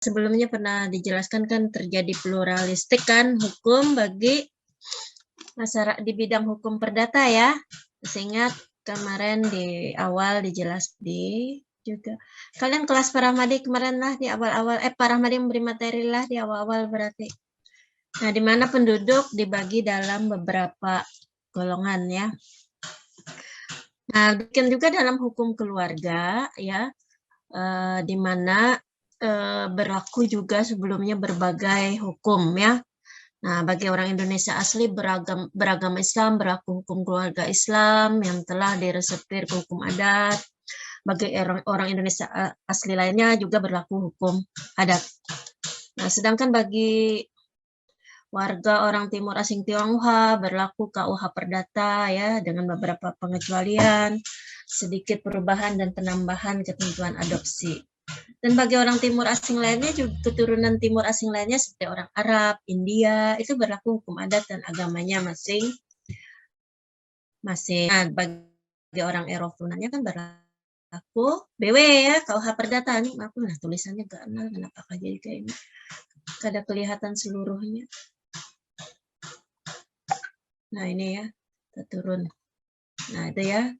sebelumnya pernah dijelaskan kan terjadi pluralistik kan hukum bagi masyarakat di bidang hukum perdata ya. Sehingga kemarin di awal dijelas di juga. Kalian kelas Pak Rahmadi kemarin lah di awal-awal, Pak Rahmadi memberi materi lah di awal-awal berarti. Nah, di mana penduduk dibagi dalam beberapa golongan ya. Nah, bikin juga dalam hukum keluarga ya, di mana berlaku juga sebelumnya berbagai hukum ya. Nah, bagi orang Indonesia asli beragama Islam, berlaku hukum keluarga Islam yang telah diresepir ke hukum adat. Bagi orang Indonesia asli lainnya juga berlaku hukum adat. Nah, sedangkan bagi warga orang Timur Asing Tionghoa berlaku KUH Perdata ya dengan beberapa pengecualian, sedikit perubahan dan penambahan ketentuan adopsi. Dan bagi orang Timur Asing lainnya juga keturunan Timur Asing lainnya seperti orang Arab, India itu berlaku hukum adat dan agamanya masing. Nah, bagi orang Eropa kan berlaku BW ya KUH Perdata nih, maaf nah tulisannya gak kenal kenapa jadi kayak ini. Kada kelihatan seluruhnya. Nah ini ya, kita turun. Nah itu ya.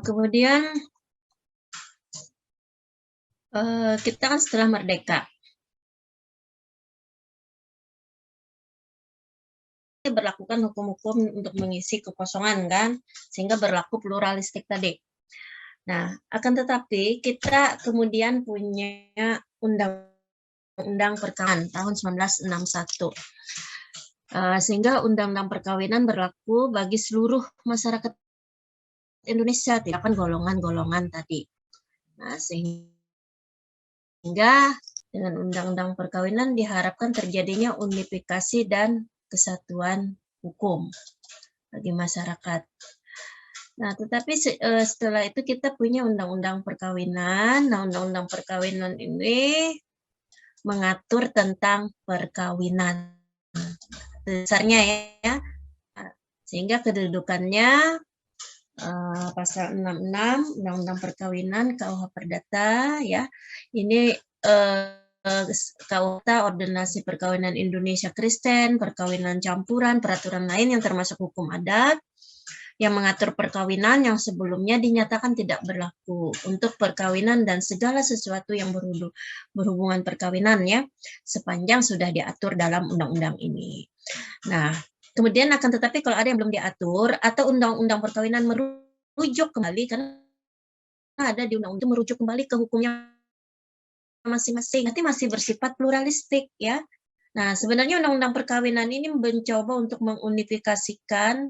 Kemudian kita kan setelah merdeka. Berlakukan hukum-hukum untuk mengisi kekosongan kan, sehingga berlaku pluralistik tadi. Nah, akan tetapi kita kemudian punya Undang-Undang Perkawinan tahun 1961. Sehingga Undang-Undang Perkawinan berlaku bagi seluruh masyarakat Indonesia, tidak kan golongan-golongan tadi. Nah, sehingga dengan Undang-Undang Perkawinan diharapkan terjadinya unifikasi dan kesatuan hukum bagi masyarakat. Nah, tetapi setelah itu kita punya Undang-Undang Perkawinan. Nah, Undang-Undang Perkawinan ini mengatur tentang perkawinan. Dasarnya ya. Sehingga kedudukannya pasal 66 Undang-Undang Perkawinan KUH Perdata ya. Ini KUH Ordonansi Perkawinan Indonesia Kristen, perkawinan campuran, peraturan lain yang termasuk hukum adat yang mengatur perkawinan yang sebelumnya dinyatakan tidak berlaku untuk perkawinan dan segala sesuatu yang berhubungan perkawinan ya, sepanjang sudah diatur dalam undang-undang ini. Nah, kemudian akan tetapi kalau ada yang belum diatur atau undang-undang perkawinan merujuk kembali karena ada di undang-undang merujuk kembali ke hukumnya masing-masing, nanti masih bersifat pluralistik ya. Nah, sebenarnya undang-undang perkawinan ini mencoba untuk mengunifikasikan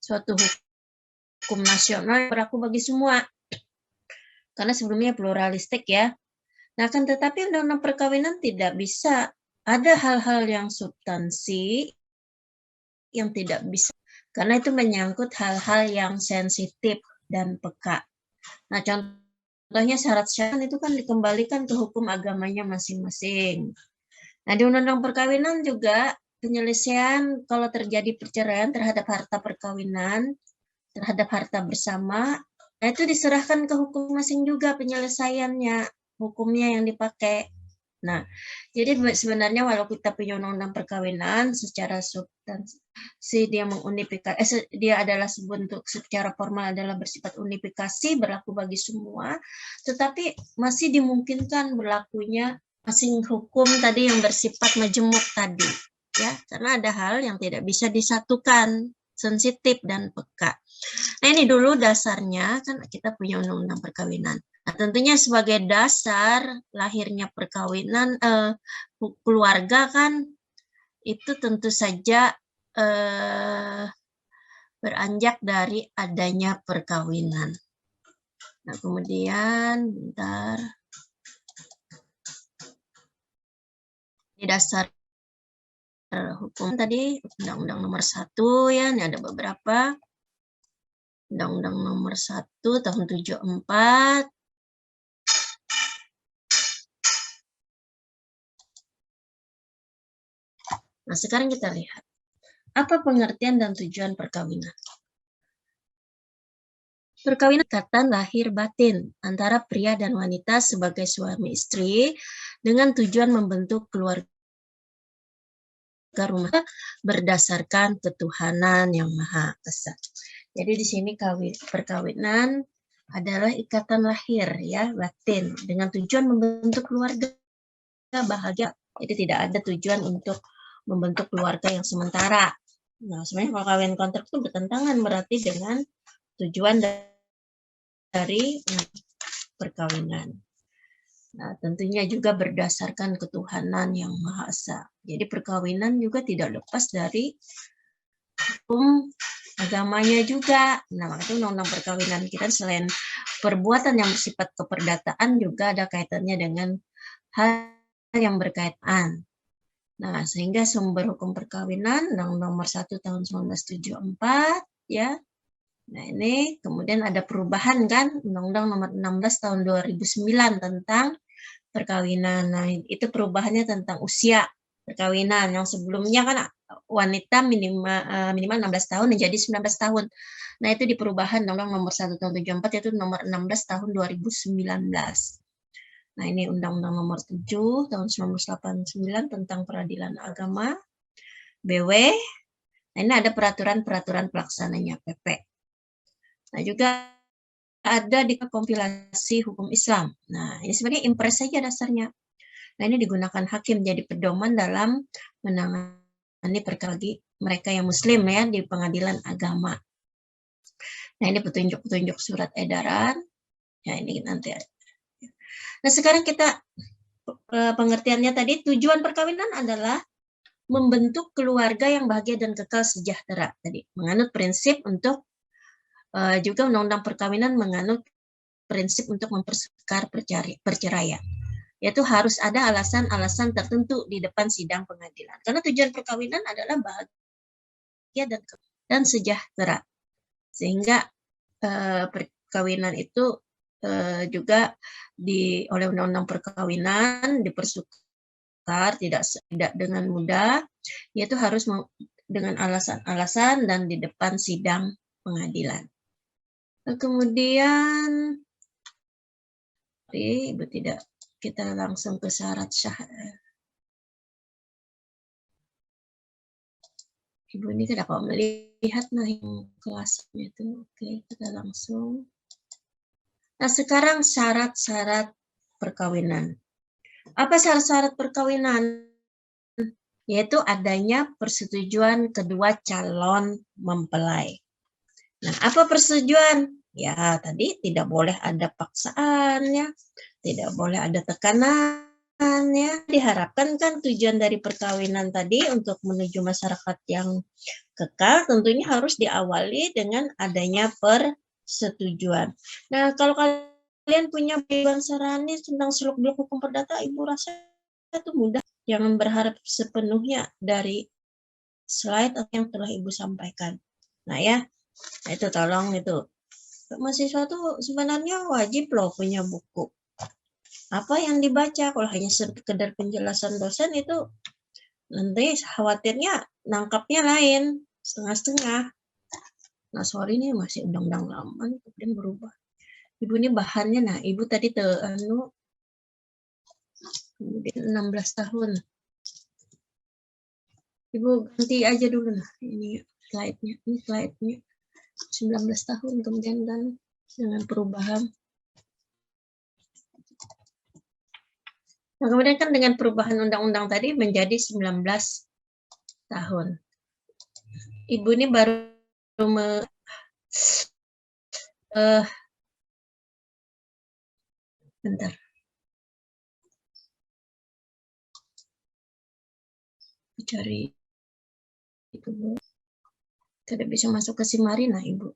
suatu hukum nasional yang berlaku bagi semua. Karena sebelumnya pluralistik ya. Nah, kan tetapi undang-undang perkawinan tidak bisa. Ada hal-hal yang substansi yang tidak bisa. Karena itu menyangkut hal-hal yang sensitif dan peka. Nah, contohnya syarat-syarat itu kan dikembalikan ke hukum agamanya masing-masing. Nah, di undang-undang perkawinan juga penyelesaian kalau terjadi perceraian terhadap harta perkawinan, terhadap harta bersama, nah itu diserahkan ke hukum masing juga penyelesaiannya, hukumnya yang dipakai. Nah, jadi sebenarnya walau kita punya undang-undang perkawinan secara substansi dia mengunifikasi, dia adalah sebentuk secara formal adalah bersifat unifikasi berlaku bagi semua, tetapi masih dimungkinkan berlakunya masing hukum tadi yang bersifat majemuk tadi, ya, karena ada hal yang tidak bisa disatukan, sensitif dan peka. Nah, ini dulu dasarnya kan kita punya undang-undang perkawinan. Nah, tentunya sebagai dasar lahirnya perkawinan, keluarga kan itu tentu saja beranjak dari adanya perkawinan. Nah, kemudian bentar. Di dasar hukum tadi Undang-Undang Nomor 1 ya, ini ada beberapa. Undang-Undang Nomor 1 tahun 74. Nah, sekarang kita lihat apa pengertian dan tujuan perkawinan. Perkawinan ikatan lahir batin antara pria dan wanita sebagai suami istri dengan tujuan membentuk keluarga rumah berdasarkan ketuhanan yang Maha Esa. Jadi di sini perkawinan adalah ikatan lahir ya batin dengan tujuan membentuk keluarga bahagia. Jadi tidak ada tujuan untuk membentuk keluarga yang sementara. Nah, sebenarnya kalau kawin kontrak itu bertentangan berarti dengan tujuan dari perkawinan. Nah, tentunya juga berdasarkan ketuhanan yang Maha Esa. Jadi perkawinan juga tidak lepas dari hukum agamanya juga. Nah, makanya undang-undang perkawinan kita selain perbuatan yang bersifat keperdataan juga ada kaitannya dengan hal yang berkaitan. Nah, sehingga sumber hukum perkawinan Undang-Undang Nomor 1 tahun 1974 ya. Nah, ini kemudian ada perubahan kan Undang-Undang Nomor 16 tahun 2009 tentang perkawinan. Nah, itu perubahannya tentang usia perkawinan. Yang sebelumnya kan wanita minimal 16 tahun menjadi 19 tahun. Nah, itu di perubahan Undang-Undang Nomor 1 tahun 74 yaitu Nomor 16 tahun 2019. Nah, ini Undang-Undang Nomor 7 tahun 1989 tentang peradilan agama, BW. Nah, ini ada peraturan-peraturan pelaksananya, PP. Nah, juga ada di kompilasi hukum Islam. Nah, ini sebenarnya impres saja dasarnya. Nah, ini digunakan hakim jadi pedoman dalam menangani perkara mereka yang muslim ya di pengadilan agama. Nah, ini petunjuk-petunjuk surat edaran. Ya, ini nanti ada. Nah, sekarang kita pengertiannya tadi, tujuan perkawinan adalah membentuk keluarga yang bahagia dan kekal sejahtera. Tadi menganut prinsip untuk juga undang-undang perkawinan menganut prinsip untuk mempersekar perceraian. Yaitu harus ada alasan-alasan tertentu di depan sidang pengadilan. Karena tujuan perkawinan adalah bahagia dan sejahtera. Sehingga perkawinan itu juga oleh undang-undang perkawinan dipersukar tidak dengan mudah, yaitu harus dengan alasan-alasan dan di depan sidang pengadilan. Nah, kemudian Ibu tidak, kita langsung ke syarat sah. Ibu ini kan kalau melihat nah yang kelasnya itu, oke kita langsung. Nah, sekarang syarat-syarat perkawinan. Apa syarat-syarat perkawinan? Yaitu adanya persetujuan kedua calon mempelai. Nah, apa persetujuan? Ya, tadi tidak boleh ada paksaan ya, tidak boleh ada tekanan ya. Diharapkan kan tujuan dari perkawinan tadi untuk menuju masyarakat yang kekal tentunya harus diawali dengan adanya persetujuan. Nah, kalau kalian punya Bang Sarani tentang seluk-beluk hukum perdata, Ibu rasa itu mudah. Jangan berharap sepenuhnya dari slide yang telah Ibu sampaikan. Nah ya, nah, itu tolong itu. Mahasiswa tuh sebenarnya wajib loh punya buku. Apa yang dibaca, kalau hanya sekedar penjelasan dosen itu nanti khawatirnya nangkapnya lain, setengah-setengah. Nah, sorry ini masih undang-undang lama, kemudian berubah. Ibu ini bahannya, nah Ibu tadi kemudian 16 tahun. Ibu ganti aja dulu nah ini slide-nya. Ini slide-nya 19 tahun kemudian kan dengan perubahan. Nah, kemudian kan dengan perubahan undang-undang tadi menjadi 19 tahun. Ibu ini baru bentar. Cari itu Bu. Tidak bisa masuk ke Simarina, Ibu.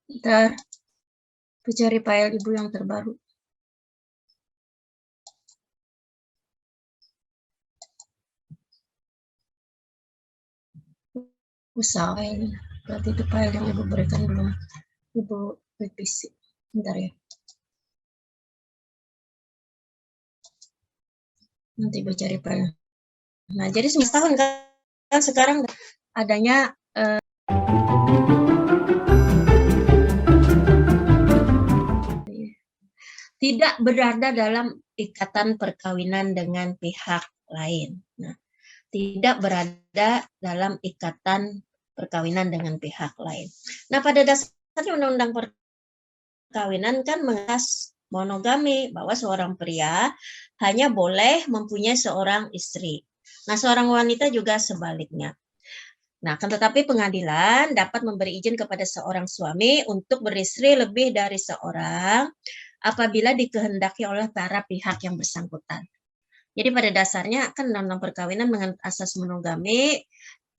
Ntar, cari file ibu yang terbaru. Usaha ini. Berarti itu file yang ibu berikan belum ibu revisi. Bentar ya. Nanti ibu cari file. Nah, jadi 11 tahun kan sekarang adanya tidak berada dalam ikatan perkawinan dengan pihak lain. Nah, tidak berada dalam ikatan perkawinan dengan pihak lain. Nah, pada dasarnya Undang-Undang Perkawinan kan mengas monogami, bahwa seorang pria hanya boleh mempunyai seorang istri. Nah, seorang wanita juga sebaliknya. Nah, akan tetapi pengadilan dapat memberi izin kepada seorang suami untuk beristri lebih dari seorang apabila dikehendaki oleh para pihak yang bersangkutan. Jadi pada dasarnya kan undang-undang perkawinan dengan asas monogami,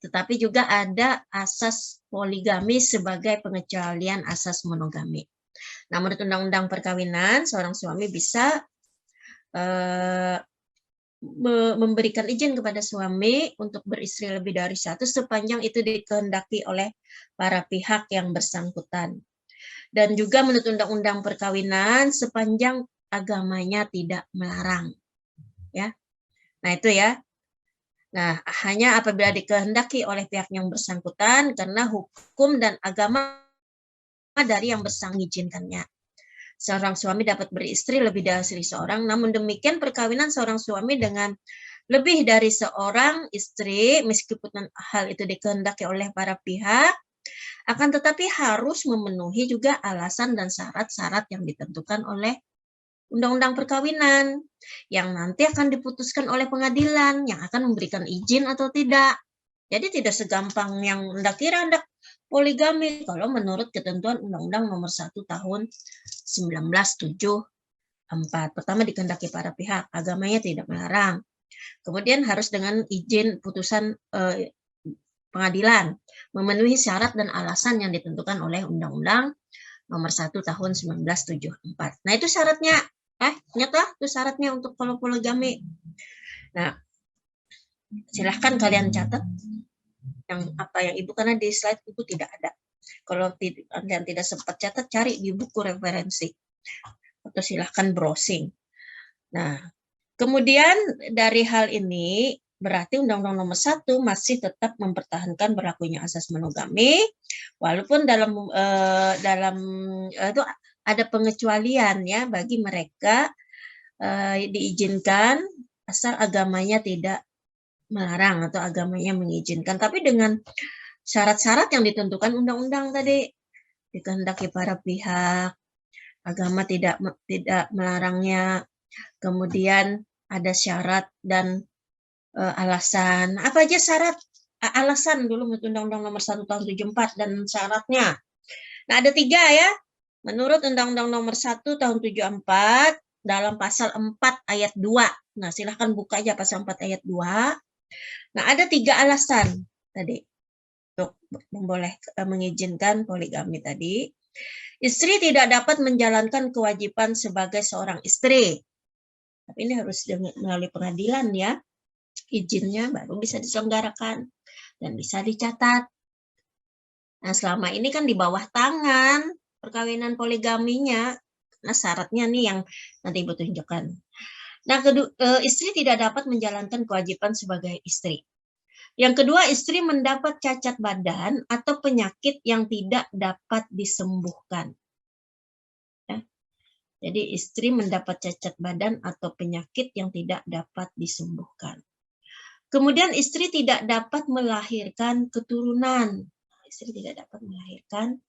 tetapi juga ada asas poligami sebagai pengecualian asas monogami. Nah, menurut undang-undang perkawinan, seorang suami bisa memberikan izin kepada suami untuk beristri lebih dari satu sepanjang itu dikehendaki oleh para pihak yang bersangkutan. Dan juga menurut undang-undang perkawinan sepanjang agamanya tidak melarang. Ya. Nah, itu ya. Nah, hanya apabila dikehendaki oleh pihak yang bersangkutan karena hukum dan agama dari yang mengizinkannya. Seorang suami dapat beristri lebih dari seorang, namun demikian perkawinan seorang suami dengan lebih dari seorang istri, meskipun hal itu dikehendaki oleh para pihak, akan tetapi harus memenuhi juga alasan dan syarat-syarat yang ditentukan oleh Undang-Undang Perkawinan, yang nanti akan diputuskan oleh pengadilan, yang akan memberikan izin atau tidak. Jadi tidak segampang yang hendak kira hendak poligami kalau menurut ketentuan Undang-Undang Nomor 1 Tahun 1974. Pertama dikehendaki para pihak, agamanya tidak melarang. Kemudian harus dengan izin putusan pengadilan, memenuhi syarat dan alasan yang ditentukan oleh Undang-Undang Nomor 1 Tahun 1974. Nah, itu syaratnya. Ingat lah, itu syaratnya untuk kalau poligami. Nah, silahkan kalian catat yang apa yang ibu, karena di slide ibu tidak ada. Kalau kalian tidak sempat catat, cari di buku referensi atau silahkan browsing. Nah, kemudian dari hal ini berarti Undang-Undang Nomor 1 masih tetap mempertahankan berlakunya asas monogami, walaupun dalam itu ada pengecualian ya bagi mereka diizinkan asal agamanya tidak melarang atau agamanya mengizinkan, tapi dengan syarat-syarat yang ditentukan undang-undang tadi, dikehendaki para pihak, agama tidak melarangnya, kemudian ada syarat dan alasan. Apa aja syarat alasan dulu menurut Undang-Undang Nomor 1 Tahun 74 dan syaratnya. Nah, ada 3 ya. Menurut Undang-Undang Nomor 1 Tahun 74 dalam pasal 4 ayat 2. Nah, silahkan buka aja pasal 4 ayat 2. Nah, ada 3 alasan tadi untuk mengizinkan poligami tadi. Istri tidak dapat menjalankan kewajiban sebagai seorang istri. Tapi ini harus melalui pengadilan ya. Izinnya baru bisa diselenggarakan dan bisa dicatat. Nah, selama ini kan di bawah tangan perkawinan poligaminya. Nah, syaratnya nih yang nanti Ibu tunjukkan. Nah, istri tidak dapat menjalankan kewajiban sebagai istri. Yang kedua, istri mendapat cacat badan atau penyakit yang tidak dapat disembuhkan. Ya. Jadi istri mendapat cacat badan atau penyakit yang tidak dapat disembuhkan. Kemudian istri tidak dapat melahirkan keturunan. Istri tidak dapat melahirkan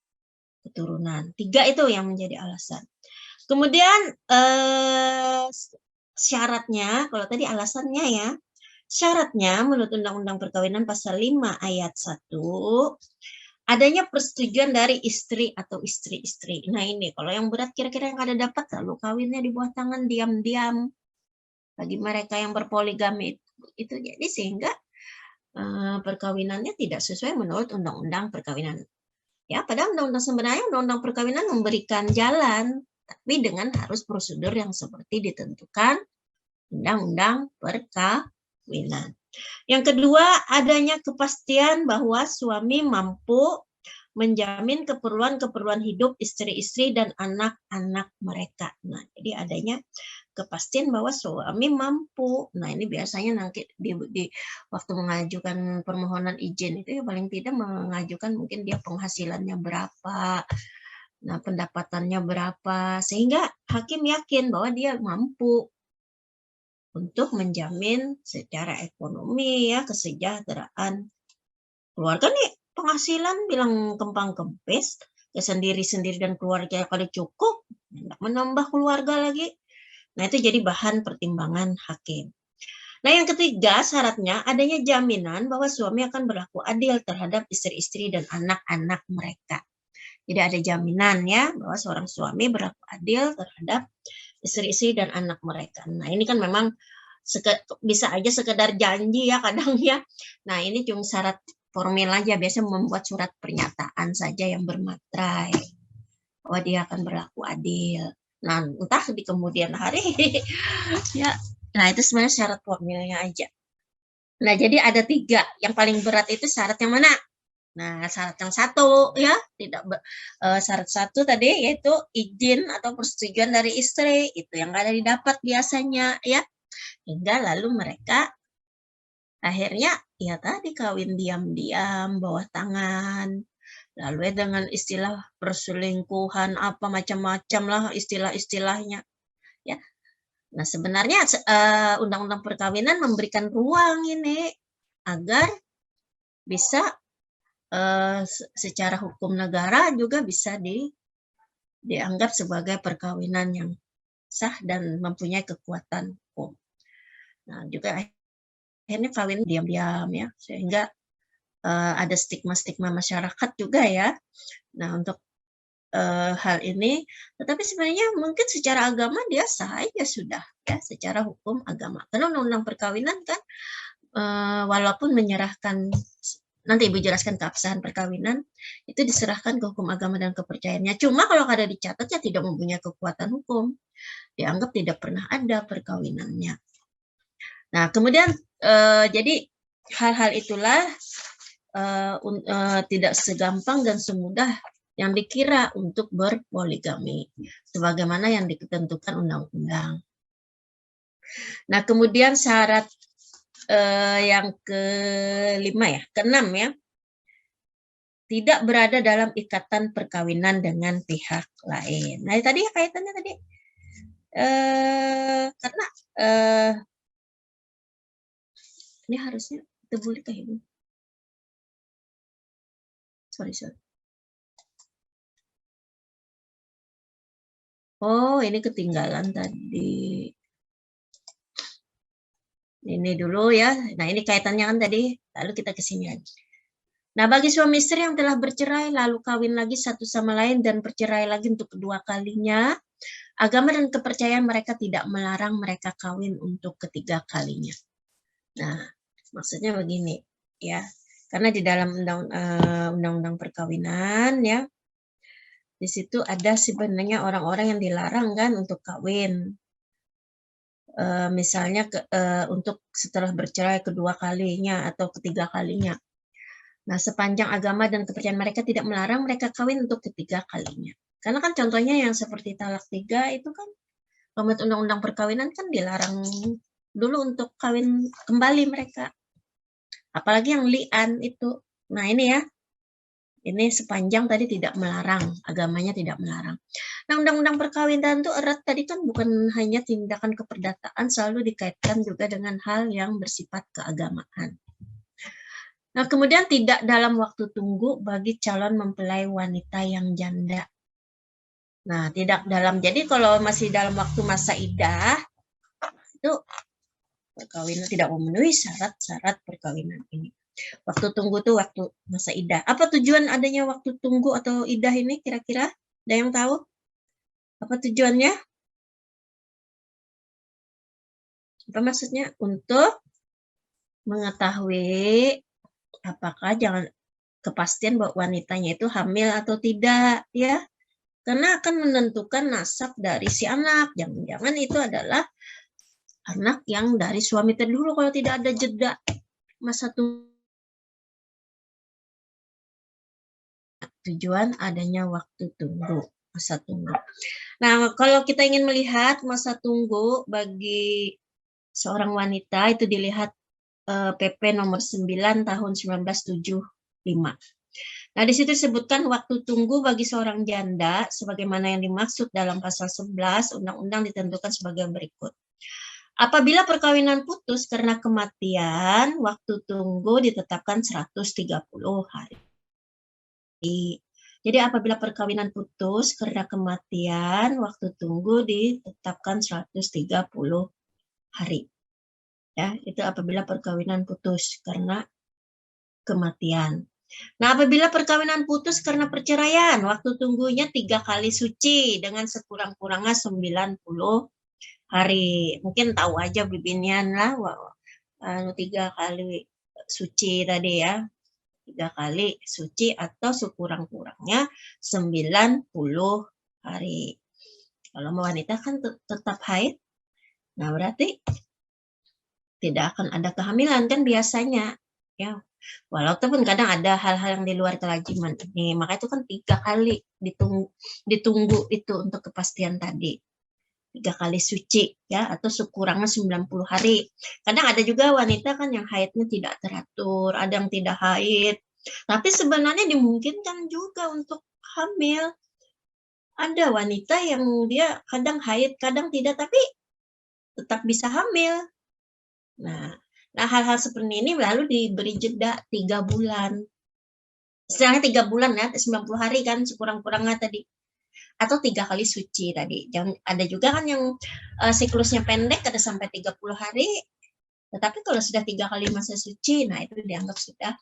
keturunan. 3 itu yang menjadi alasan. Kemudian syaratnya, kalau tadi alasannya ya, syaratnya menurut Undang-Undang Perkawinan pasal 5 ayat 1, adanya persetujuan dari istri atau istri-istri. Nah ini, kalau yang berat kira-kira yang ada dapat, lalu kawinnya di bawah tangan diam-diam. Bagi mereka yang berpoligami itu jadi sehingga perkawinannya tidak sesuai menurut Undang-Undang Perkawinan. Ya, padahal undang-undang sebenarnya undang-undang perkawinan memberikan jalan, tapi dengan harus prosedur yang seperti ditentukan undang-undang perkawinan. Yang kedua, adanya kepastian bahwa suami mampu menjamin keperluan-keperluan hidup istri-istri dan anak-anak mereka. Nah, jadi adanya kepastian bahwa suami mampu. Nah, ini biasanya nanti di waktu mengajukan permohonan izin itu ya paling tidak mengajukan mungkin dia penghasilannya berapa, nah pendapatannya berapa, sehingga hakim yakin bahwa dia mampu untuk menjamin secara ekonomi ya kesejahteraan keluarga nih. Penghasilan bilang kempang kempes ya sendiri-sendiri dan keluarga kalau cukup tidak menambah keluarga lagi. Nah, itu jadi bahan pertimbangan hakim. Nah, yang ketiga syaratnya adanya jaminan bahwa suami akan berlaku adil terhadap istri-istri dan anak-anak mereka. Jadi ada jaminan ya bahwa seorang suami berlaku adil terhadap istri-istri dan anak mereka. Nah, ini kan memang bisa aja sekedar janji ya kadang ya. Nah, ini cuma syarat formil aja, biasanya membuat surat pernyataan saja yang bermaterai bahwa dia akan berlaku adil. Nah, entah di kemudian hari ya. Nah, itu sebenarnya syarat formilnya aja. Nah, jadi ada 3. Yang paling berat itu syarat yang mana? Nah, syarat yang satu ya, tidak syarat satu tadi yaitu izin atau persetujuan dari istri, itu yang ada didapat biasanya ya. Hingga lalu mereka akhirnya ya tadi kawin diam-diam bawah tangan. Lalu dengan istilah perselingkuhan apa macam-macam lah istilah-istilahnya ya. Nah, sebenarnya undang-undang perkawinan memberikan ruang ini agar bisa secara hukum negara juga bisa dianggap sebagai perkawinan yang sah dan mempunyai kekuatan hukum. Nah, juga akhirnya kawin diam-diam ya, sehingga ada stigma-stigma masyarakat juga ya. Nah, untuk hal ini, tetapi sebenarnya mungkin secara agama dia sah aja sudah ya, secara hukum agama. Karena undang-undang perkawinan kan walaupun menyerahkan, nanti Ibu jelaskan keabsahan perkawinan, itu diserahkan ke hukum agama dan kepercayaannya. Cuma kalau ada dicatat ya tidak mempunyai kekuatan hukum, dianggap tidak pernah ada perkawinannya. Nah, kemudian jadi hal-hal itulah tidak segampang dan semudah yang dikira untuk berpoligami, sebagaimana yang ditentukan undang-undang. Nah, kemudian syarat yang kelima ya, keenam ya, tidak berada dalam ikatan perkawinan dengan pihak lain. Nah, tadi kaitannya tadi karena ini harusnya boleh kah Ibu? Sorry. Oh, ini ketinggalan tadi. Ini dulu ya. Nah, ini kaitannya kan tadi. Lalu kita ke sini lagi. Nah, bagi suami istri yang telah bercerai, lalu kawin lagi satu sama lain dan bercerai lagi untuk kedua kalinya, agama dan kepercayaan mereka tidak melarang mereka kawin untuk ketiga kalinya. Nah, maksudnya begini ya. Karena di dalam undang-undang perkawinan ya, di situ ada sebenarnya orang-orang yang dilarang kan untuk kawin. Misalnya untuk setelah bercerai kedua kalinya atau ketiga kalinya. Nah, sepanjang agama dan kepercayaan mereka tidak melarang mereka kawin untuk ketiga kalinya. Karena kan contohnya yang seperti talak 3 itu kan menurut undang-undang perkawinan kan dilarang dulu untuk kawin kembali mereka. Apalagi yang li'an itu. Nah, ini ya. Ini sepanjang tadi tidak melarang, agamanya tidak melarang. Nah, undang-undang perkawinan itu erat tadi kan bukan hanya tindakan keperdataan, selalu dikaitkan juga dengan hal yang bersifat keagamaan. Nah, kemudian tidak dalam waktu tunggu bagi calon mempelai wanita yang janda. Nah, tidak dalam, jadi kalau masih dalam waktu masa iddah, itu perkawinan tidak memenuhi syarat-syarat perkawinan ini. Waktu tunggu tuh waktu masa iddah. Apa tujuan adanya waktu tunggu atau iddah ini kira-kira? Ada yang tahu? Apa tujuannya? Apa maksudnya? Untuk mengetahui apakah kepastian bahwa wanitanya itu hamil atau tidak, ya. Karena akan menentukan nasab dari si anak. Jangan-jangan itu adalah anak yang dari suami terdahulu kalau tidak ada jeda masa tunggu. Tujuan adanya waktu tunggu, masa tunggu. Nah, kalau kita ingin melihat masa tunggu bagi seorang wanita itu dilihat PP nomor 9 tahun 1975. Nah, di situ disebutkan waktu tunggu bagi seorang janda sebagaimana yang dimaksud dalam pasal 11 Undang-Undang ditentukan sebagai berikut. Apabila perkawinan putus karena kematian, waktu tunggu ditetapkan 130 hari. Jadi apabila perkawinan putus karena kematian, waktu tunggu ditetapkan 130 hari. Ya, itu apabila perkawinan putus karena kematian. Nah, apabila perkawinan putus karena perceraian, waktu tunggunya 3 kali suci dengan sekurang-kurangnya 90 hari. Mungkin tahu aja bibinian lah, 3 kali suci tadi ya. 3 kali suci atau sekurang-kurangnya 90 hari. Kalau wanita kan tetap haid, nah berarti tidak akan ada kehamilan kan biasanya. Ya, walaupun kadang ada hal-hal yang di luar kelaziman ini, maka itu kan 3 kali ditunggu itu untuk kepastian tadi. 3 kali suci ya, atau sekurangnya 90 hari. Kadang ada juga wanita kan yang haidnya tidak teratur, ada yang tidak haid. Tapi sebenarnya dimungkinkan juga untuk hamil. Ada wanita yang dia kadang haid, kadang tidak, tapi tetap bisa hamil. Nah, hal-hal seperti ini lalu diberi jeda 3 bulan. Istilahnya 3 bulan ya, 90 hari kan sekurang-kurangnya tadi. Atau 3 kali suci tadi. Jangan, ada juga kan yang siklusnya pendek, ada sampai 30 hari. Tetapi kalau sudah 3 kali masa suci, nah itu dianggap sudah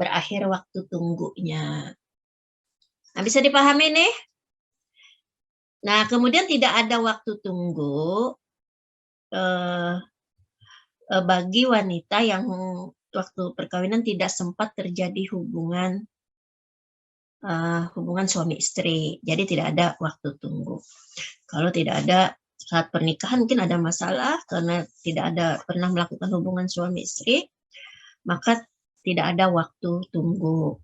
berakhir waktu tunggunya. Nah, bisa dipahami nih? Nah, kemudian tidak ada waktu tunggu bagi wanita yang waktu perkawinan tidak sempat terjadi hubungan suami istri. Jadi tidak ada waktu tunggu. Kalau tidak ada saat pernikahan mungkin ada masalah karena tidak ada pernah melakukan hubungan suami istri, maka tidak ada waktu tunggu.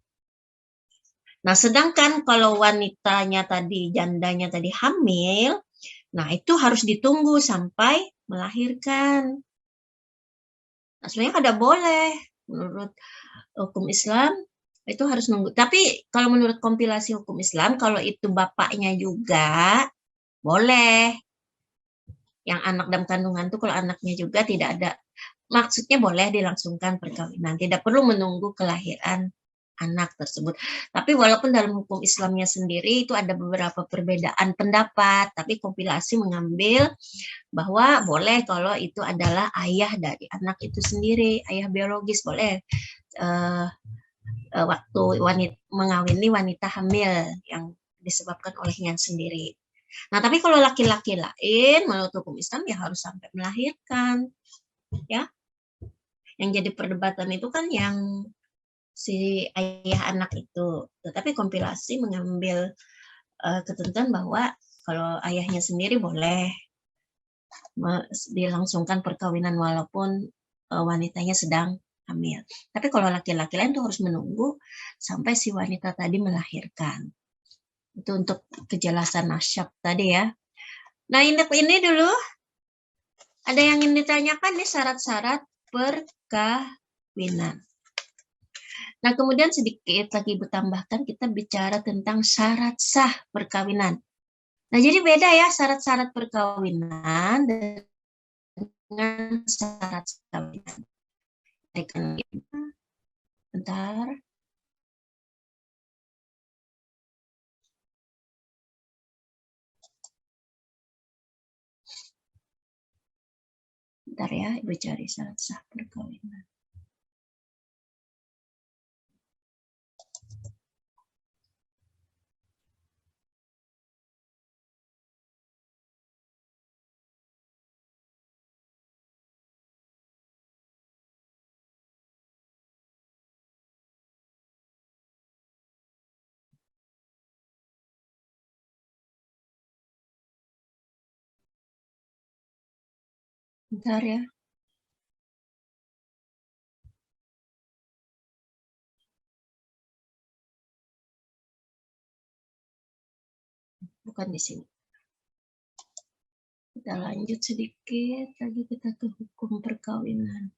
Nah, sedangkan kalau wanitanya tadi, jandanya tadi hamil, nah itu harus ditunggu sampai melahirkan. Nah, sebenarnya kada boleh menurut hukum Islam itu harus nunggu. Tapi kalau menurut kompilasi hukum Islam, kalau itu bapaknya juga boleh. Yang anak dalam kandungan itu kalau anaknya juga tidak ada, maksudnya boleh dilangsungkan perkawinan. Tidak perlu menunggu kelahiran anak tersebut. Tapi walaupun dalam hukum Islamnya sendiri itu ada beberapa perbedaan pendapat, tapi kompilasi mengambil bahwa boleh kalau itu adalah ayah dari anak itu sendiri, ayah biologis boleh waktu mengawini wanita hamil yang disebabkan olehnya sendiri. Nah, tapi kalau laki-laki lain menurut hukum Islam ya harus sampai melahirkan, ya. Yang jadi perdebatan itu kan yang si ayah anak itu. Tetapi kompilasi mengambil ketentuan bahwa kalau ayahnya sendiri boleh dilangsungkan perkawinan walaupun wanitanya sedang hamil. Tapi kalau laki-laki lain tuh harus menunggu sampai si wanita tadi melahirkan. Itu untuk kejelasan nasyab tadi ya. Nah, ini dulu ada yang ingin ditanyakan nih syarat-syarat perkawinan. Nah, kemudian sedikit lagi Ibu tambahkan, kita bicara tentang syarat sah perkawinan. Nah, jadi beda ya syarat-syarat perkawinan dengan syarat perkawinan. Bentar. Bentar ya, Ibu cari syarat sah perkawinan. Bentar ya. Bukan di sini. Kita lanjut sedikit lagi, kita ke hukum perkawinan.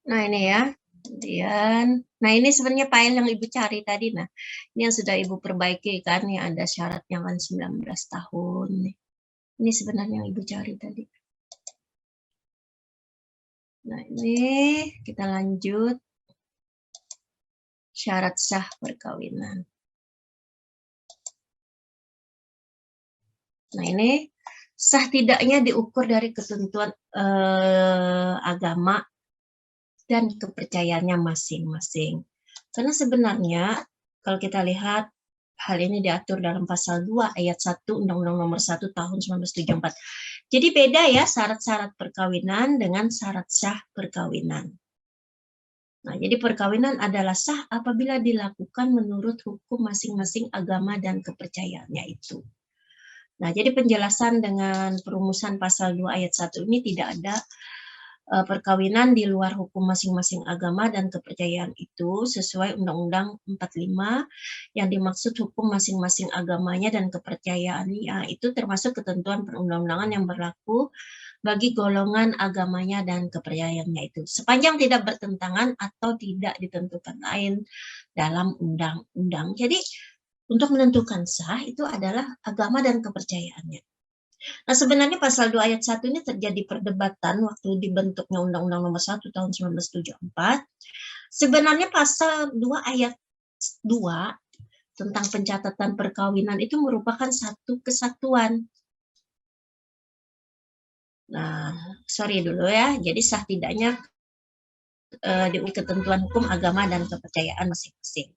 Nah ini ya, kemudian, nah ini sebenarnya file yang Ibu cari tadi. Nah ini yang sudah Ibu perbaiki kan, ya ada syaratnya kan 19 tahun. Ini sebenarnya yang Ibu cari tadi. Nah ini kita lanjut syarat sah perkawinan. Nah ini sah tidaknya diukur dari ketentuan agama dan kepercayaannya masing-masing. Karena sebenarnya kalau kita lihat hal ini diatur dalam pasal 2 ayat 1 Undang-Undang Nomor 1 Tahun 1974. Jadi beda ya syarat-syarat perkawinan dengan syarat sah perkawinan. Nah, jadi perkawinan adalah sah apabila dilakukan menurut hukum masing-masing agama dan kepercayaannya itu. Nah, jadi penjelasan dengan perumusan pasal 2 ayat 1 ini tidak ada perkawinan di luar hukum masing-masing agama dan kepercayaan itu sesuai Undang-Undang 45 yang dimaksud hukum masing-masing agamanya dan kepercayaannya itu termasuk ketentuan perundang-undangan yang berlaku bagi golongan agamanya dan kepercayaannya itu sepanjang tidak bertentangan atau tidak ditentukan lain dalam undang-undang. Jadi untuk menentukan sah itu adalah agama dan kepercayaannya. Nah, sebenarnya pasal 2 ayat 1 ini terjadi perdebatan waktu dibentuknya Undang-Undang Nomor 1 tahun 1974. Sebenarnya pasal 2 ayat 2 tentang pencatatan perkawinan itu merupakan satu kesatuan. Nah, sorry dulu ya. Jadi sah tidaknya di ketentuan hukum agama dan kepercayaan masing-masing.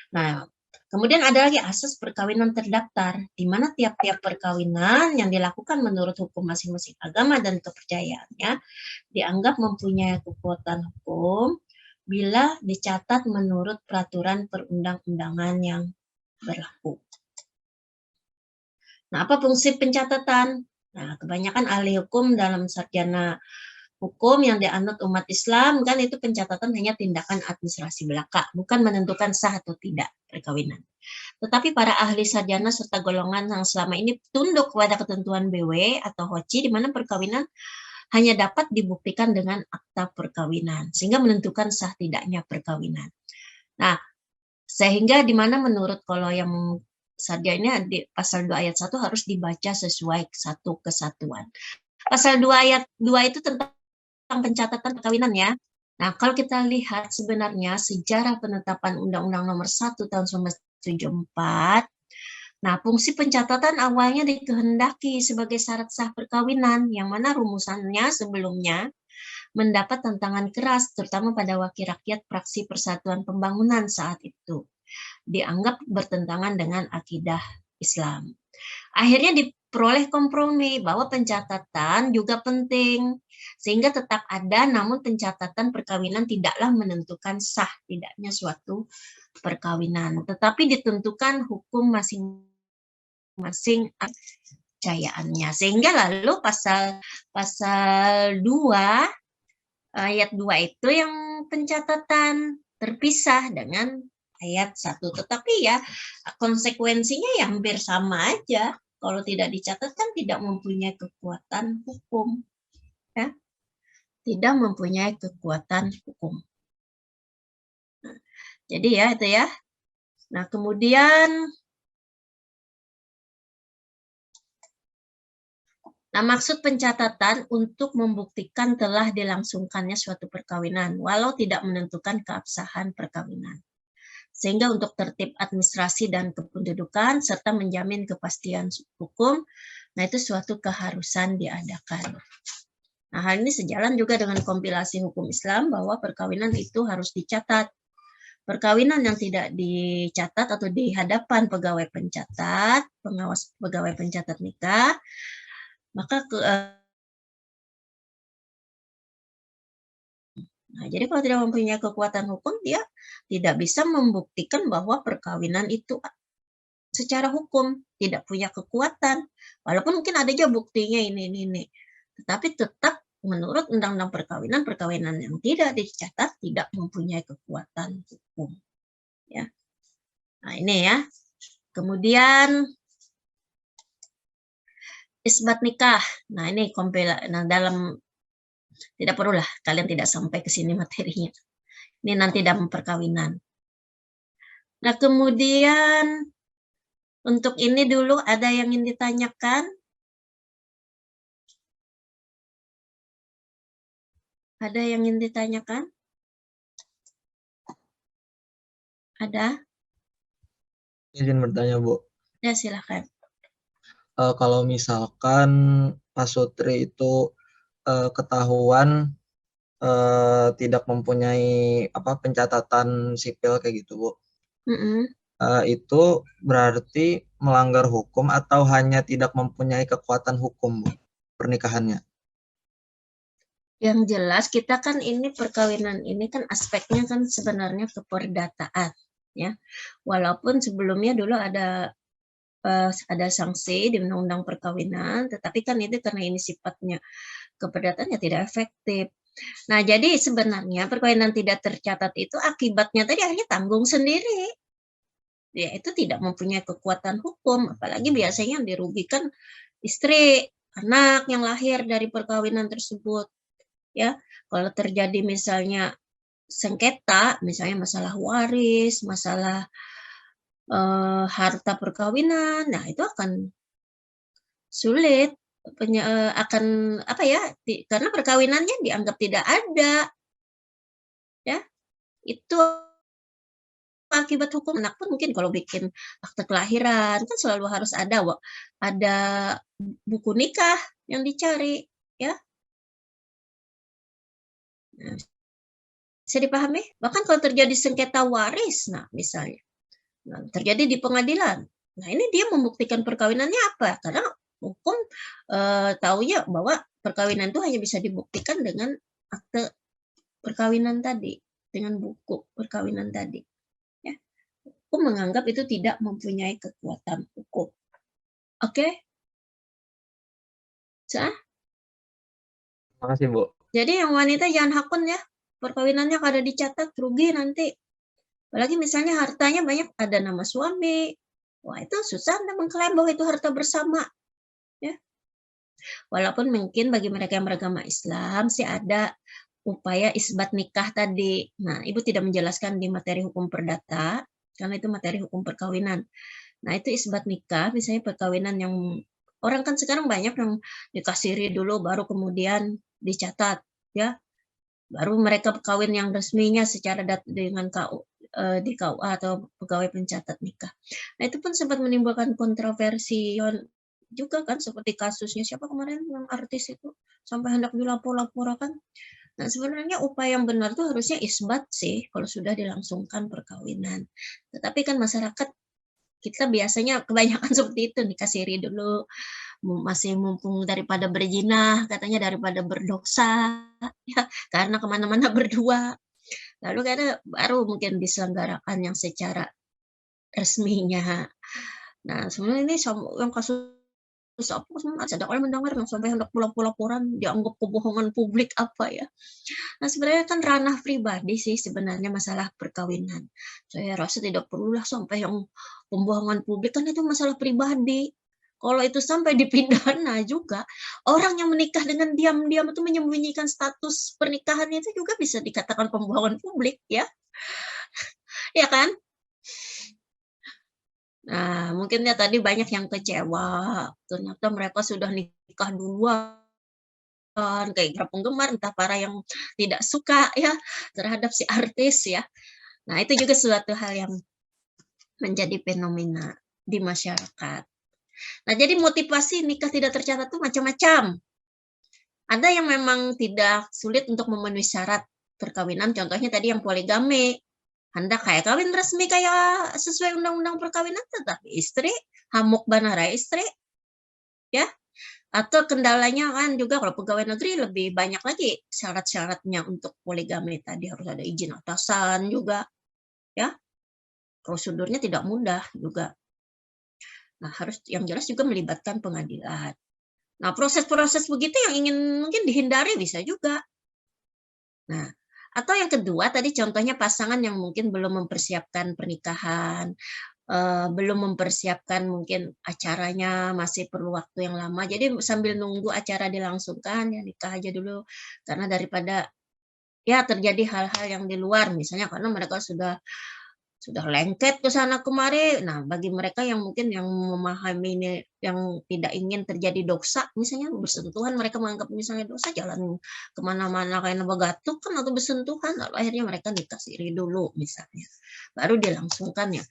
Nah, kemudian ada lagi asas perkawinan terdaftar, di mana tiap-tiap perkawinan yang dilakukan menurut hukum masing-masing agama dan kepercayaannya dianggap mempunyai kekuatan hukum bila dicatat menurut peraturan perundang-undangan yang berlaku. Nah, apa fungsi pencatatan? Nah, kebanyakan ahli hukum dalam sarjana hukum yang dianut umat Islam kan itu pencatatan hanya tindakan administrasi belaka, bukan menentukan sah atau tidak perkawinan. Tetapi para ahli sarjana serta golongan yang selama ini tunduk kepada ketentuan BW atau HOCI di mana perkawinan hanya dapat dibuktikan dengan akta perkawinan sehingga menentukan sah tidaknya perkawinan. Nah, sehingga di mana menurut kalau yang sarjana di pasal 2 ayat 1 harus dibaca sesuai satu kesatuan. Pasal 2 ayat 2 itu tentang pencatatan perkawinan ya. Nah, kalau kita lihat sebenarnya sejarah penetapan Undang-Undang Nomor 1 tahun 1974, nah fungsi pencatatan awalnya dikehendaki sebagai syarat sah perkawinan, yang mana rumusannya sebelumnya mendapat tantangan keras, terutama pada wakil rakyat Fraksi Persatuan Pembangunan saat itu. Dianggap bertentangan dengan akidah Islam. Akhirnya diperoleh kompromi bahwa pencatatan juga penting, sehingga tetap ada, namun pencatatan perkawinan tidaklah menentukan sah tidaknya suatu perkawinan, tetapi ditentukan hukum masing-masing kepercayaannya. Sehingga lalu pasal 2 ayat 2 itu yang pencatatan terpisah dengan ayat 1. Tetapi ya konsekuensinya ya hampir sama aja. Kalau tidak dicatat kan tidak mempunyai kekuatan hukum. Ya. Tidak mempunyai kekuatan hukum. Nah, jadi ya itu ya. Nah, kemudian maksud pencatatan untuk membuktikan telah dilangsungkannya suatu perkawinan walau tidak menentukan keabsahan perkawinan. Sehingga untuk tertib administrasi dan kependudukan serta menjamin kepastian hukum, nah itu suatu keharusan diadakan. Nah, hal ini sejalan juga dengan kompilasi hukum Islam bahwa perkawinan itu harus dicatat perkawinan yang tidak dicatat atau di hadapan pegawai pencatat, pengawas pegawai pencatat nikah, maka nah, jadi kalau tidak mempunyai kekuatan hukum, dia tidak bisa membuktikan bahwa perkawinan itu secara hukum tidak punya kekuatan. Walaupun mungkin ada aja buktinya ini. Tetapi tetap menurut Undang-Undang Perkawinan, perkawinan yang tidak dicatat tidak mempunyai kekuatan hukum. Ya. Nah, ini ya. Kemudian isbat nikah. Nah, ini dalam tidak perlulah kalian tidak sampai ke sini materinya. Ini nanti dalam perkawinan. Nah, kemudian untuk ini dulu ada yang ingin ditanyakan? Ada yang ingin ditanyakan? Ada? Izin bertanya, Bu. Ya, silakan. Kalau misalkan Pak Sutri itu ketahuan tidak mempunyai pencatatan sipil kayak gitu, Bu. Itu berarti melanggar hukum atau hanya tidak mempunyai kekuatan hukum, Bu, pernikahannya? Yang jelas kita kan ini perkawinan ini kan aspeknya kan sebenarnya keperdataan, ya. Walaupun sebelumnya dulu ada sanksi di Undang-Undang Perkawinan, tetapi kan itu karena ini sifatnya keperdataan ya tidak efektif. Nah, jadi sebenarnya perkawinan tidak tercatat itu akibatnya tadi akhirnya tanggung sendiri. Ya, itu tidak mempunyai kekuatan hukum, apalagi biasanya yang dirugikan istri, anak yang lahir dari perkawinan tersebut. Ya, kalau terjadi misalnya sengketa, misalnya masalah waris, masalah harta perkawinan, nah itu akan sulit akan karena perkawinannya dianggap tidak ada, ya itu akibat hukum. Anak pun mungkin kalau bikin akte kelahiran kan selalu harus ada buku nikah yang dicari, ya. Nah, bisa dipahami? Bahkan kalau terjadi sengketa waris, nah misalnya, terjadi di pengadilan. Nah, ini dia membuktikan perkawinannya apa? Karena hukum taunya bahwa perkawinan itu hanya bisa dibuktikan dengan akte perkawinan tadi, dengan buku perkawinan tadi. Ya. Hukum menganggap itu tidak mempunyai kekuatan hukum. Oke? Terima kasih, Bu. Jadi yang wanita jangan hakun ya. Perkawinannya kada dicatat, rugi nanti. Apalagi misalnya hartanya banyak, ada nama suami. Wah, itu susah Anda mengklaim bahwa itu harta bersama. Ya. Walaupun mungkin bagi mereka yang beragama Islam sih ada upaya isbat nikah tadi. Nah, Ibu tidak menjelaskan di materi hukum perdata, karena itu materi hukum perkawinan. Nah, itu isbat nikah, misalnya perkawinan yang orang kan sekarang banyak yang dikasiri dulu baru kemudian dicatat, ya. Baru mereka kawin yang resminya secara dengan di KUA atau pegawai pencatat nikah. Nah, itu pun sempat menimbulkan kontroversi juga kan, seperti kasusnya siapa kemarin yang artis itu sampai hendak dilapor-laporkan. Nah, sebenarnya upaya yang benar itu harusnya isbat sih kalau sudah dilangsungkan perkawinan. Tetapi kan masyarakat kita biasanya kebanyakan seperti itu, nikah siri dulu, masih mumpung daripada berzina, katanya daripada berdosa, ya, karena kemana-mana berdua. Lalu karena baru mungkin diselenggarakan yang secara resminya. Nah, sebenarnya ini yang kasus apa ada orang mendengar yang sampai hendak laporan dianggap kebohongan publik apa ya. Nah, sebenarnya kan ranah pribadi sih sebenarnya masalah perkawinan. Saya rasa tidak perlulah sampai yang pembohongan publik, kan itu masalah pribadi. Kalau itu sampai dipidana juga, orang yang menikah dengan diam-diam itu menyembunyikan status pernikahannya itu juga bisa dikatakan pembohongan publik, ya. Ya kan? Nah, mungkin ya tadi banyak yang kecewa, ternyata mereka sudah nikah duluan, kayak penggemar, entah para yang tidak suka ya terhadap si artis ya. Nah, itu juga suatu hal yang menjadi fenomena di masyarakat. Nah, jadi motivasi nikah tidak tercatat itu macam-macam. Ada yang memang tidak sulit untuk memenuhi syarat perkawinan, contohnya tadi yang poligami. hendak kayak kawin resmi kayak sesuai undang-undang perkawinan, tetapi istri hamuk banara istri, ya. Atau kendalanya kan juga kalau pegawai negeri lebih banyak lagi syarat-syaratnya untuk poligami tadi, harus ada izin atasan juga, ya. Prosedurnya tidak mudah juga. Nah, harus yang jelas juga melibatkan pengadilan. Nah, proses-proses begitu yang ingin mungkin dihindari bisa juga. Nah, atau yang kedua tadi contohnya pasangan yang mungkin belum mempersiapkan pernikahan, belum mempersiapkan mungkin acaranya, masih perlu waktu yang lama. Jadi sambil nunggu acara dilangsungkan, ya nikah aja dulu. Karena daripada ya terjadi hal-hal yang di luar, misalnya karena mereka sudah lengket ke sana kemari. Nah, bagi mereka yang mungkin yang memahami ini, yang tidak ingin terjadi dosa, misalnya bersentuhan, mereka menganggap misalnya dosa, jalan kemana-mana kayak bagatuk kan atau bersentuhan, lalu akhirnya mereka nikah siri dulu misalnya, baru dilangsungkan ya.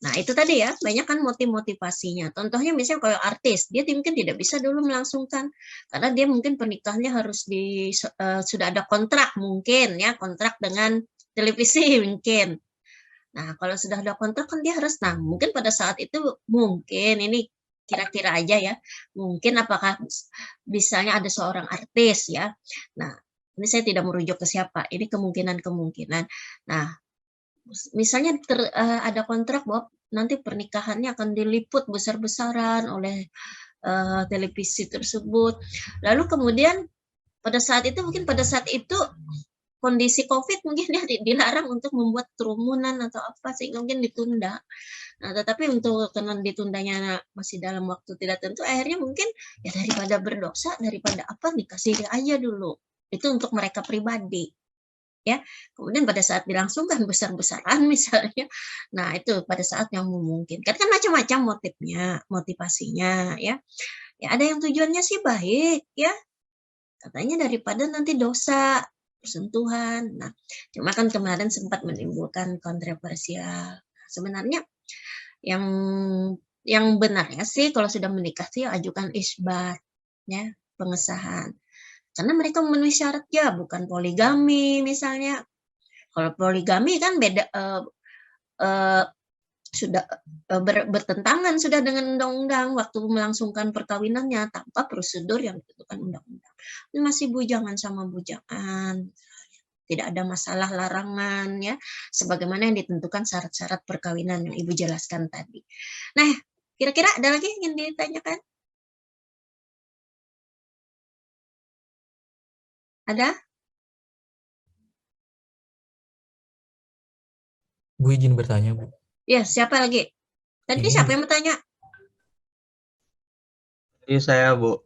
Nah, itu tadi ya, banyak kan motivasinya. Contohnya misalnya kalau artis, dia mungkin tidak bisa dulu melangsungkan, karena dia mungkin pernikahannya harus sudah ada kontrak mungkin ya, kontrak dengan televisi mungkin. Nah, kalau sudah ada kontrak kan dia harus, nah mungkin pada saat itu mungkin ini kira-kira aja ya, mungkin apakah misalnya ada seorang artis ya. Nah, ini saya tidak merujuk ke siapa, ini kemungkinan-kemungkinan. Nah, misalnya ada kontrak bahwa nanti pernikahannya akan diliput besar-besaran oleh televisi tersebut. Lalu kemudian pada saat itu mungkin pada saat itu kondisi COVID mungkin dia dilarang untuk membuat kerumunan atau apa sehingga mungkin ditunda. Nah, tetapi untuk karena ditundanya masih dalam waktu tidak tentu, akhirnya mungkin ya daripada berdosa, daripada apa dikasih aja dulu. Itu untuk mereka pribadi. Ya, kemudian pada saat dilangsungkan besar-besaran misalnya, nah itu pada saat yang memungkinkan kan macam-macam motivasinya ya. Ya ada yang tujuannya sih baik ya, katanya daripada nanti dosa persentuhan. Nah, cuma kan kemarin sempat menimbulkan kontroversial. Sebenarnya yang benarnya sih kalau sudah menikah sih ajukan isbat ya, pengesahan. Karena mereka memenuhi syaratnya, bukan poligami misalnya. Kalau poligami kan beda, sudah bertentangan sudah dengan undang-undang waktu melangsungkan perkawinannya tanpa prosedur yang ditentukan undang-undang. Ini masih bujangan sama bujangan, tidak ada masalah larangan ya, sebagaimana yang ditentukan syarat-syarat perkawinan yang Ibu jelaskan tadi. Nah, kira-kira ada lagi yang ingin ditanyakan? Ada? Bu izin bertanya, Bu. Ya, siapa lagi? Tadi siapa yang bertanya? Ini saya, Bu.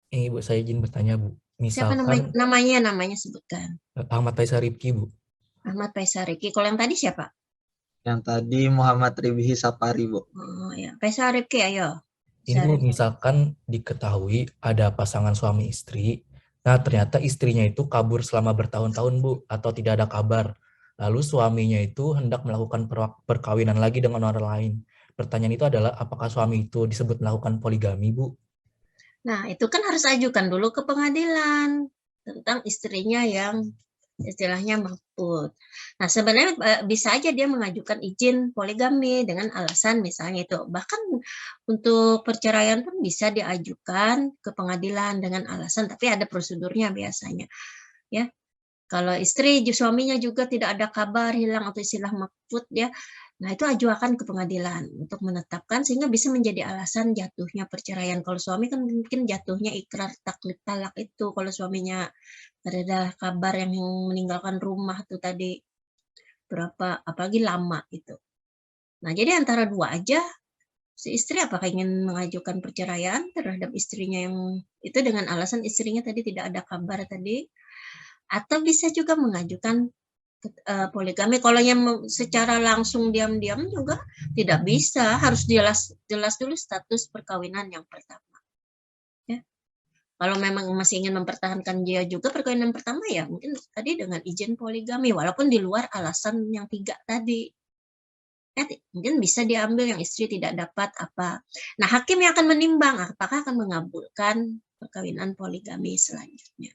Bu, saya izin bertanya, Bu. Siapa Misalkan namanya sebutkan. Ahmad Faisal Rifki, Bu. Ahmad Faisal Rifki. Kalau yang tadi siapa? Yang tadi Muhammad Ribihi Sapari, Bu. Oh ya, Faisal Rifki, ayo. Ini Bu, misalkan diketahui ada pasangan suami istri, nah ternyata istrinya itu kabur selama bertahun-tahun, Bu, atau tidak ada kabar. Lalu suaminya itu hendak melakukan perkawinan lagi dengan orang lain. Pertanyaan itu adalah, apakah suami itu disebut melakukan poligami, Bu? Nah, itu kan harus ajukan dulu ke pengadilan tentang istrinya yang istilahnya mangkut. Nah, sebenarnya bisa aja dia mengajukan izin poligami dengan alasan misalnya itu. Bahkan untuk perceraian pun bisa diajukan ke pengadilan dengan alasan, tapi ada prosedurnya biasanya. Ya, kalau istri suaminya juga tidak ada kabar, hilang atau istilah mangkut ya. Nah, itu ajukan ke pengadilan untuk menetapkan sehingga bisa menjadi alasan jatuhnya perceraian. Kalau suami kan mungkin jatuhnya ikrar taklid talak itu kalau suaminya ada kabar yang meninggalkan rumah tuh tadi berapa, apalagi lama itu. Nah, jadi antara dua aja, si istri apakah ingin mengajukan perceraian terhadap istrinya yang itu dengan alasan istrinya tadi tidak ada kabar tadi, atau bisa juga mengajukan poligami. Kalau yang secara langsung diam-diam juga tidak bisa, harus jelas dulu status perkawinan yang pertama. Ya. Kalau memang masih ingin mempertahankan dia juga perkawinan pertama ya mungkin tadi dengan izin poligami walaupun di luar alasan yang 3 tadi. Ya, mungkin bisa diambil yang istri tidak dapat apa. Nah, hakim yang akan menimbang apakah akan mengabulkan perkawinan poligami selanjutnya.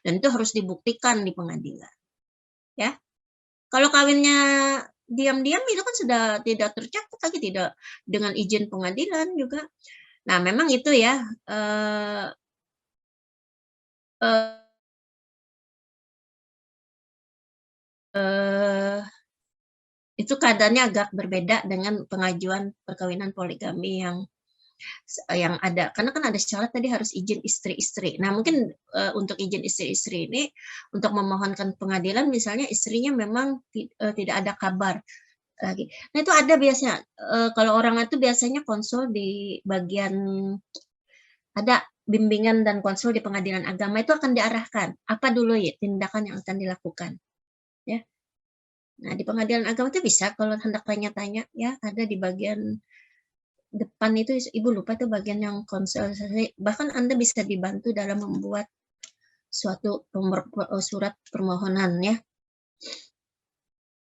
Dan itu harus dibuktikan di pengadilan. Ya. Kalau kawinnya diam-diam itu kan sudah tidak tercatat lagi, tidak dengan izin pengadilan juga. Nah, memang itu ya itu keadaannya agak berbeda dengan pengajuan perkawinan poligami yang ada, karena kan ada syarat tadi harus izin istri-istri. Nah, mungkin untuk izin istri-istri ini untuk memohonkan pengadilan misalnya istrinya memang tidak ada kabar lagi. Nah, itu ada biasanya kalau orang itu biasanya konsul di bagian, ada bimbingan dan konsul di pengadilan agama, itu akan diarahkan apa dulu ya tindakan yang akan dilakukan, ya. Nah, di pengadilan agama itu bisa kalau hendak tanya-tanya, ya, ada di bagian depan itu, Ibu lupa tuh bagian yang konsultasi. Bahkan Anda bisa dibantu dalam membuat suatu surat permohonan, ya.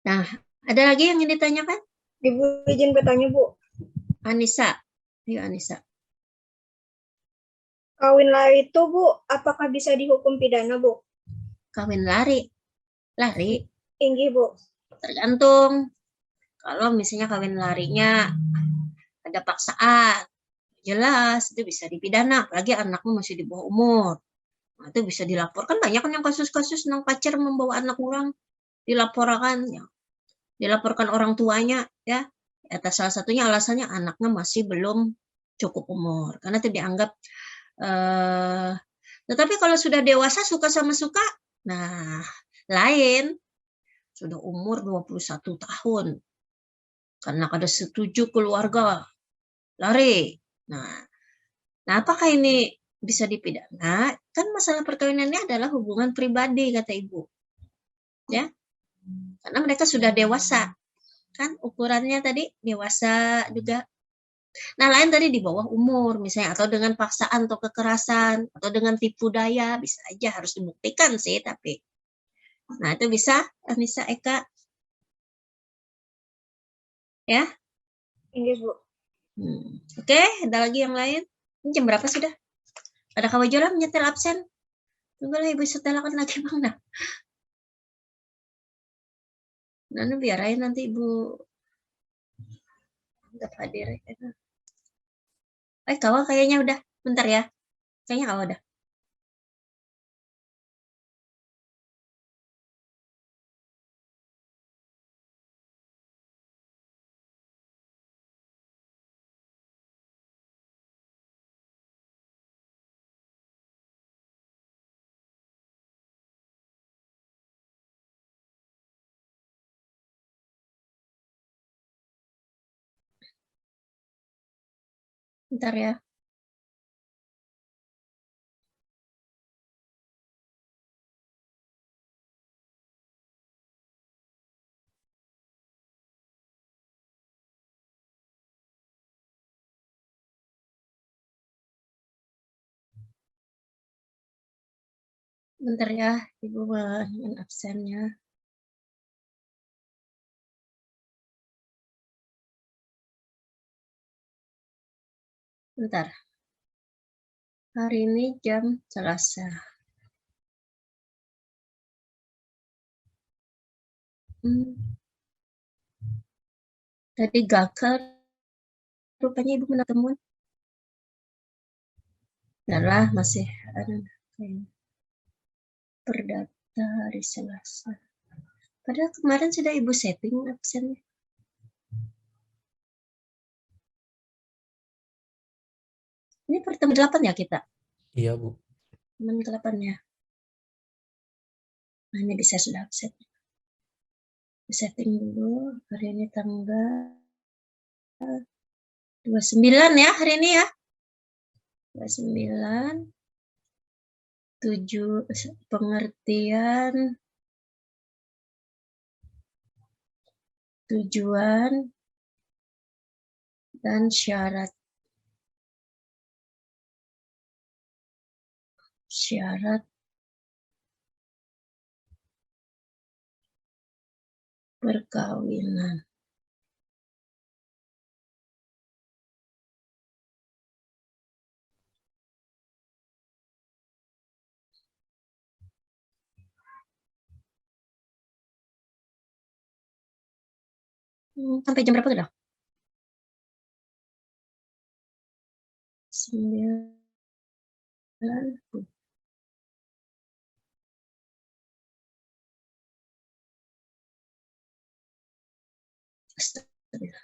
Nah, ada lagi yang ingin ditanyakan? Ibu izin bertanya, Bu. Anissa. Yuk, Anissa. Kawin lari itu, Bu, apakah bisa dihukum pidana, Bu? Kawin lari. Lari. Tinggi, Bu. Tergantung. Kalau misalnya kawin larinya ada paksaan, jelas itu bisa dipidana, apalagi anakmu masih di bawah umur. Nah, itu bisa dilaporkan. Banyak kan yang kasus-kasus tentang pacar membawa anak pulang, dilaporkan, ya. Dilaporkan orang tuanya, ya. Atas salah satunya alasannya anaknya masih belum cukup umur, karena itu dianggap tetapi kalau sudah dewasa suka sama suka, nah lain. Sudah umur 21 tahun. Karena ada setuju keluarga, lari. Nah, apakah ini bisa dipidana? Kan masalah perkawinan ini adalah hubungan pribadi, kata Ibu. Ya, karena mereka sudah dewasa. Kan ukurannya tadi dewasa juga. Nah, lain tadi di bawah umur misalnya, atau dengan paksaan atau kekerasan, atau dengan tipu daya, bisa aja, harus dibuktikan sih, tapi. Nah, itu bisa, Anissa, Eka. Ya. Tinggi, Bu. Oke, ada lagi yang lain? Ini jam berapa sudah? Ada kawajola menyetel absen? Tunggulah Ibu setelahkan lagi, Bang. Nah, biarain nanti Ibu nggak hadir. Kawal kayaknya udah. Bentar ya. Kayaknya kawal udah. Bentar ya. Bentar ya, Ibu ingin absennya. Bentar. Hari ini jam Selasa. Tadi gagal. Rupanya Ibu pernah temuan. Adalah masih ada perdata hari Selasa. Padahal kemarin sudah Ibu setting absennya. Ini pertemuan 8 ya kita? Iya, Bu. Pertemuan 8 ya. Nah, ini bisa sudah absen. Setting dulu. Hari ini tanggal 29 ya hari ini ya. 29. 7 pengertian. Tujuan dan syarat. Syarat perkawinan. Sampai jam berapa udah? 9. Astaga.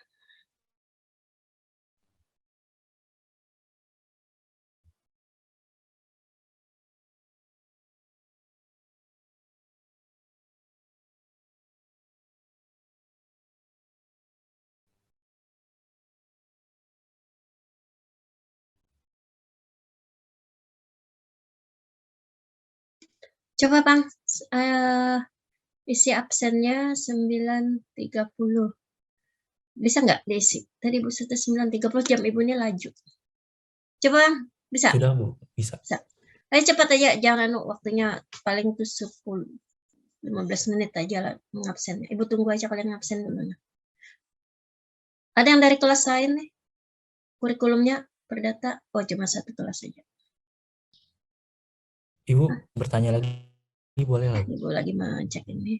Coba Bang, isi absennya 9.30. Bisa nggak diisi? Tadi Bu Suta 9.30, jam Ibu ini laju. Coba Bang, bisa? Sudah Bu, bisa. Ayo cepat aja, jangan waktunya paling tuh 10-15 menit aja lah ngabsen. Ibu tunggu aja kalian ngabsen dulu. Ada yang dari kelas lain nih? Kurikulumnya perdata? Oh, cuma satu kelas saja. Ibu bertanya lagi, boleh lagi. Ibu lagi ngecek ini.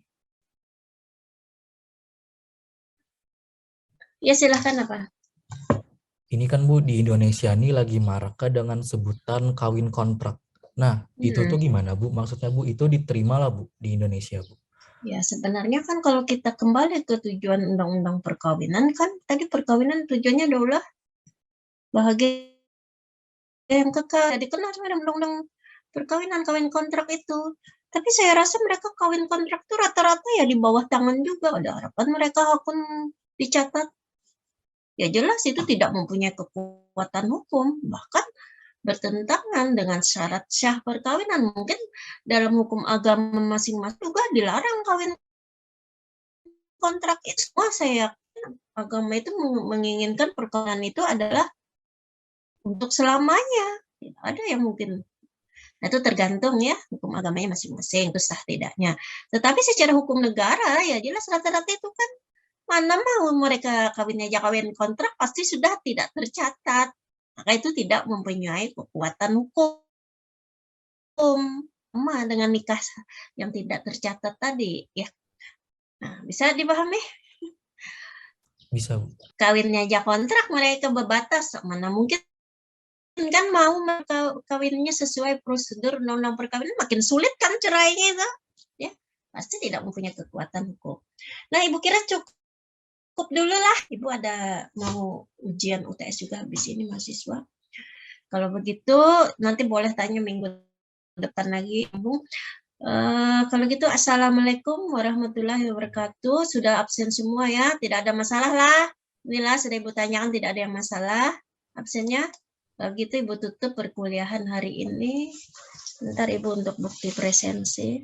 Ya silahkan apa? Ini kan Bu, di Indonesia nih lagi marak dengan sebutan kawin kontrak. Nah, itu tuh gimana Bu? Maksudnya Bu, itu diterima lah Bu di Indonesia Bu? Ya sebenarnya kan kalau kita kembali ke tujuan undang-undang perkawinan kan, tadi perkawinan tujuannya adalah bahagia yang kekal. Jadi kenal sama undang-undang perkawinan, kawin kontrak itu. Tapi saya rasa mereka kawin kontrak itu rata-rata ya di bawah tangan juga. Ada harapan mereka akun dicatat. Ya jelas itu tidak mempunyai kekuatan hukum. Bahkan bertentangan dengan syarat syah perkawinan. Mungkin dalam hukum agama masing-masing juga dilarang kawin kontrak itu. Semua saya yakin agama itu menginginkan perkawinan itu adalah untuk selamanya. Tidak ada yang mungkin. Nah, itu tergantung ya hukum agamanya masing-masing itu sah tidaknya. Tetapi secara hukum negara ya jelas rata-rata itu kan mana mau mereka kawinnya aja kawin kontrak pasti sudah tidak tercatat. Maka itu tidak mempunyai kekuatan hukum. Sama dengan nikah yang tidak tercatat tadi ya. Nah, bisa dipahami? Bisa. Kawinnya aja kontrak mereka berbatas, mana mungkin kan mau kawinnya sesuai prosedur undang-undang perkawinan, makin sulit kan cerainya itu ya, pasti tidak mempunyai kekuatan hukum. Nah Ibu kira cukup dulu lah, Ibu ada mau ujian UTS juga habis ini mahasiswa. Kalau begitu nanti boleh tanya minggu depan lagi Ibu. Kalau gitu assalamualaikum warahmatullahi wabarakatuh. Sudah absen semua ya, tidak ada masalah lah. Inilah sudah Ibu tanyakan, tidak ada yang masalah absennya. Kalau gitu Ibu tutup perkuliahan hari ini. Bentar Ibu untuk bukti presensi.